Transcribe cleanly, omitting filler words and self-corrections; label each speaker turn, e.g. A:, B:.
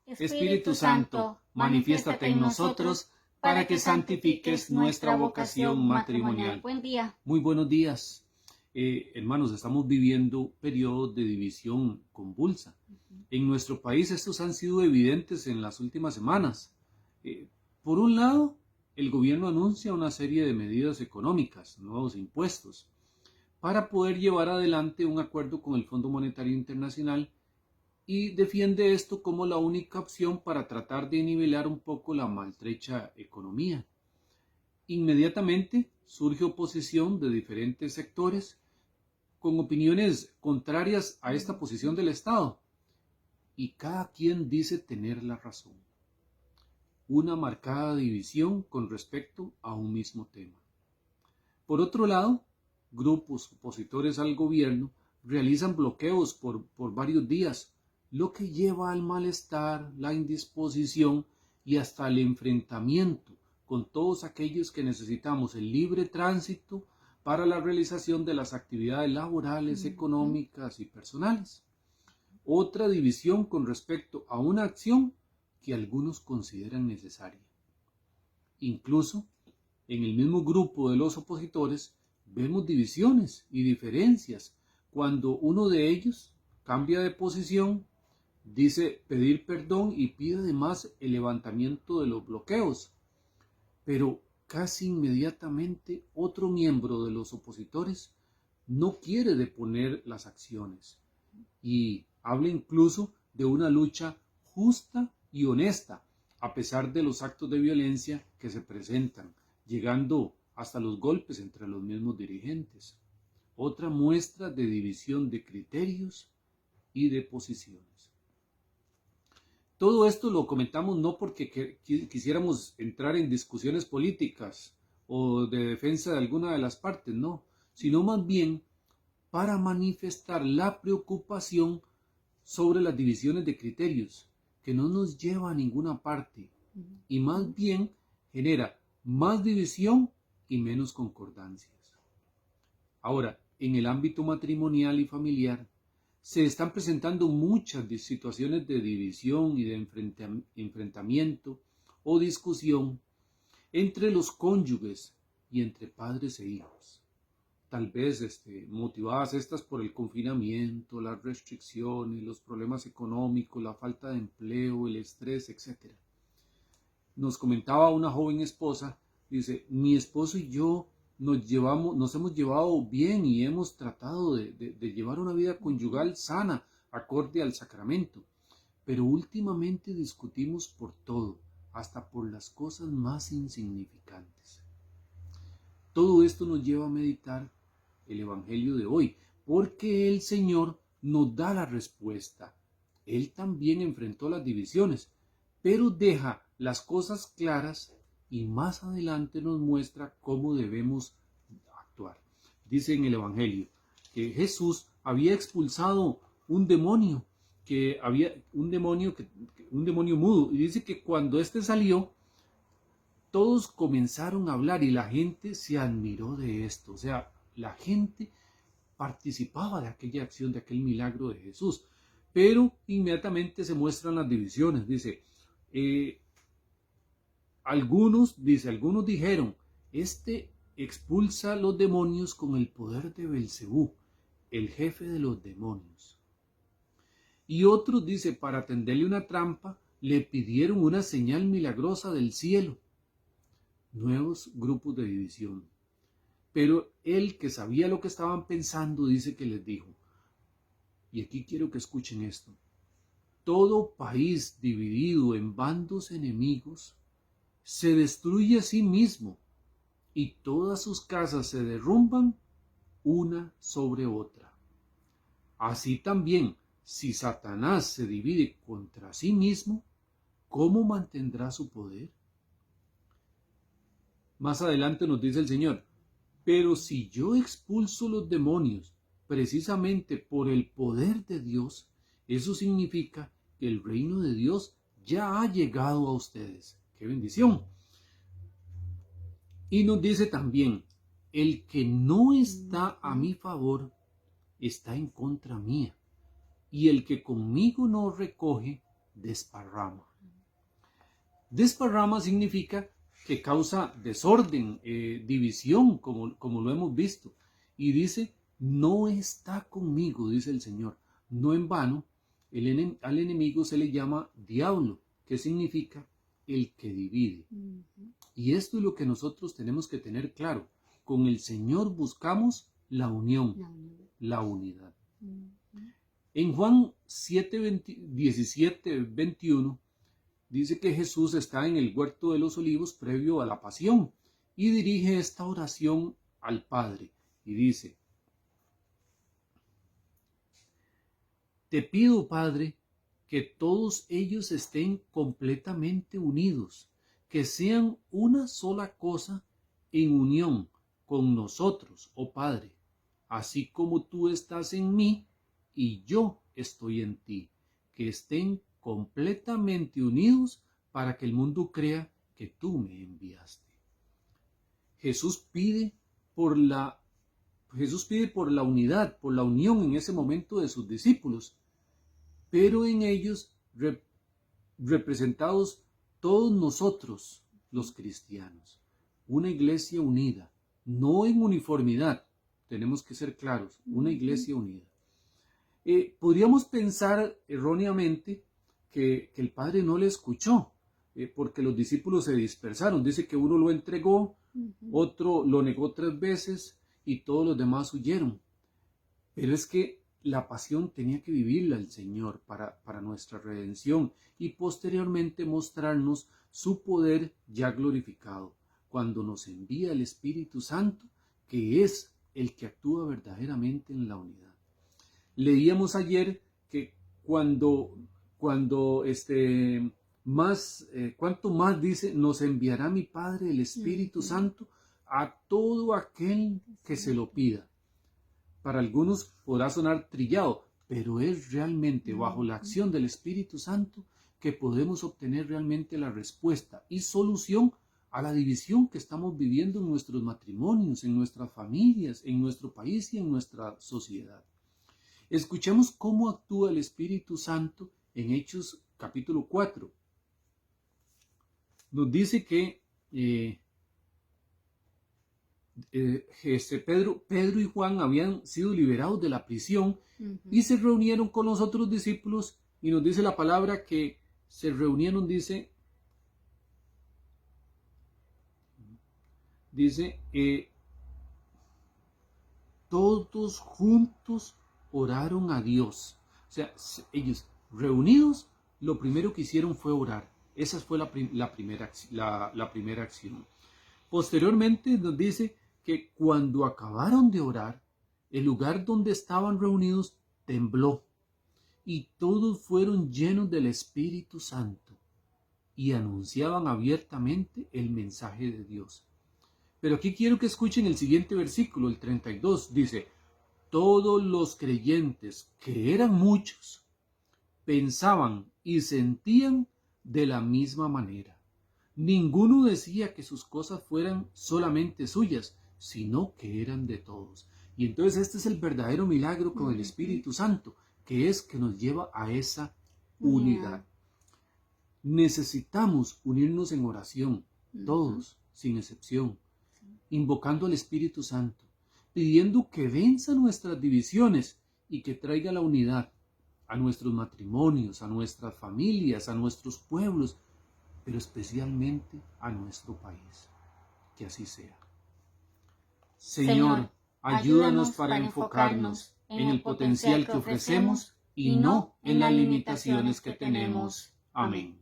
A: Espíritu Santo, manifiéstate en nosotros para que santifiques nuestra vocación matrimonial.
B: Buen día.
A: Muy buenos días. Hermanos, estamos viviendo periodos de división convulsa. En nuestro país estos han sido evidentes en las últimas semanas. Por un lado, el gobierno anuncia una serie de medidas económicas, nuevos impuestos, para poder llevar adelante un acuerdo con el Fondo Monetario Internacional y defiende esto como la única opción para tratar de nivelar un poco la maltrecha economía. Inmediatamente surge oposición de diferentes sectores con opiniones contrarias a esta posición del Estado y cada quien dice tener la razón. Una marcada división con respecto a un mismo tema. Por otro lado, grupos opositores al gobierno realizan bloqueos por varios días, lo que lleva al malestar, la indisposición y hasta el enfrentamiento con todos aquellos que necesitamos el libre tránsito para la realización de las actividades laborales, económicas y personales. Otra división con respecto a una acción que algunos consideran necesaria. Incluso en el mismo grupo de los opositores vemos divisiones y diferencias cuando uno de ellos cambia de posición, dice pedir perdón y pide además el levantamiento de los bloqueos. Pero casi inmediatamente otro miembro de los opositores no quiere deponer las acciones y habla incluso de una lucha justa y honesta a pesar de los actos de violencia que se presentan, llegando hasta los golpes entre los mismos dirigentes. Otra muestra de división de criterios y de posiciones. Todo esto lo comentamos no porque quisiéramos entrar en discusiones políticas o de defensa de alguna de las partes, no, sino más bien para manifestar la preocupación sobre las divisiones de criterios, que no nos lleva a ninguna parte y más bien genera más división y menos concordancias. Ahora, en el ámbito matrimonial y familiar, se están presentando muchas situaciones de división y de enfrentamiento o discusión entre los cónyuges y entre padres e hijos. Tal vez motivadas estas por el confinamiento, las restricciones, los problemas económicos, la falta de empleo, el estrés, etc. Nos comentaba una joven esposa, dice, mi esposo y yo nos hemos llevado bien y hemos tratado de llevar una vida conyugal sana, acorde al sacramento, pero últimamente discutimos por todo, hasta por las cosas más insignificantes. Todo esto nos lleva a meditar el Evangelio de hoy, porque el Señor nos da la respuesta. Él también enfrentó las divisiones, pero deja las cosas claras y más adelante nos muestra cómo debemos actuar. Dice en el Evangelio que Jesús había expulsado un demonio mudo, y dice que cuando éste salió, todos comenzaron a hablar y la gente se admiró de esto. O sea, la gente participaba de aquella acción, de aquel milagro de Jesús. Pero inmediatamente se muestran las divisiones. Dice, algunos dijeron, expulsa los demonios con el poder de Belcebú, el jefe de los demonios. Y otros, dice, para tenderle una trampa, le pidieron una señal milagrosa del cielo. Nuevos grupos de división. Pero él, que sabía lo que estaban pensando, dice que les dijo, y aquí quiero que escuchen esto, todo país dividido en bandos enemigos se destruye a sí mismo y todas sus casas se derrumban una sobre otra. Así también, si Satanás se divide contra sí mismo, ¿cómo mantendrá su poder? Más adelante nos dice el Señor, pero si yo expulso los demonios precisamente por el poder de Dios, eso significa que el reino de Dios ya ha llegado a ustedes. ¡Qué bendición! Y nos dice también, el que no está a mi favor está en contra mía, y el que conmigo no recoge, desparrama. Desparrama significa que causa desorden, división, como lo hemos visto. Y dice, no está conmigo, dice el Señor. No en vano, al enemigo se le llama diablo, que significa el que divide. Y esto es lo que nosotros tenemos que tener claro. Con el Señor buscamos la unión, la unidad. En Juan 17, 21, dice que Jesús está en el huerto de los olivos previo a la pasión y dirige esta oración al Padre y dice, te pido, Padre, que todos ellos estén completamente unidos, que sean una sola cosa en unión con nosotros, oh Padre, así como tú estás en mí y yo estoy en ti, que estén completamente unidos para que el mundo crea que tú me enviaste. Jesús pide por la unidad, por la unión en ese momento de sus discípulos, pero en ellos representados todos nosotros, los cristianos. Una iglesia unida, no en uniformidad, tenemos que ser claros, una iglesia unida. Podríamos pensar erróneamente que el Padre no le escuchó, porque los discípulos se dispersaron. Dice que uno lo entregó, otro lo negó 3 veces y todos los demás huyeron. Pero es que la pasión tenía que vivirla el Señor para nuestra redención y posteriormente mostrarnos su poder ya glorificado, cuando nos envía el Espíritu Santo, que es el que actúa verdaderamente en la unidad. Leíamos ayer que cuanto más dice, nos enviará mi Padre el Espíritu Santo a todo aquel que se lo pida. Para algunos podrá sonar trillado, pero es realmente bajo la acción del Espíritu Santo que podemos obtener realmente la respuesta y solución a la división que estamos viviendo en nuestros matrimonios, en nuestras familias, en nuestro país y en nuestra sociedad. Escuchemos cómo actúa el Espíritu Santo en Hechos capítulo 4. Nos dice que Pedro y Juan habían sido liberados de la prisión y se reunieron con los otros discípulos, y nos dice la palabra que se reunieron, dice todos juntos oraron a Dios. O sea, ellos reunidos, lo primero que hicieron fue orar. Esa fue la primera acción. Posteriormente nos dice que cuando acabaron de orar, el lugar donde estaban reunidos tembló y todos fueron llenos del Espíritu Santo y anunciaban abiertamente el mensaje de Dios. Pero aquí quiero que escuchen el siguiente versículo, el 32, dice, todos los creyentes, que eran muchos, pensaban y sentían de la misma manera. Ninguno decía que sus cosas fueran solamente suyas, sino que eran de todos. Y entonces este es el verdadero milagro con el Espíritu Santo, que es que nos lleva a esa unidad. Necesitamos unirnos en oración, todos, sin excepción, invocando al Espíritu Santo, pidiendo que venza nuestras divisiones y que traiga la unidad a nuestros matrimonios, a nuestras familias, a nuestros pueblos, pero especialmente a nuestro país. Que así sea. Señor, ayúdanos para enfocarnos en el potencial que ofrecemos y no en las limitaciones que tenemos. Amén.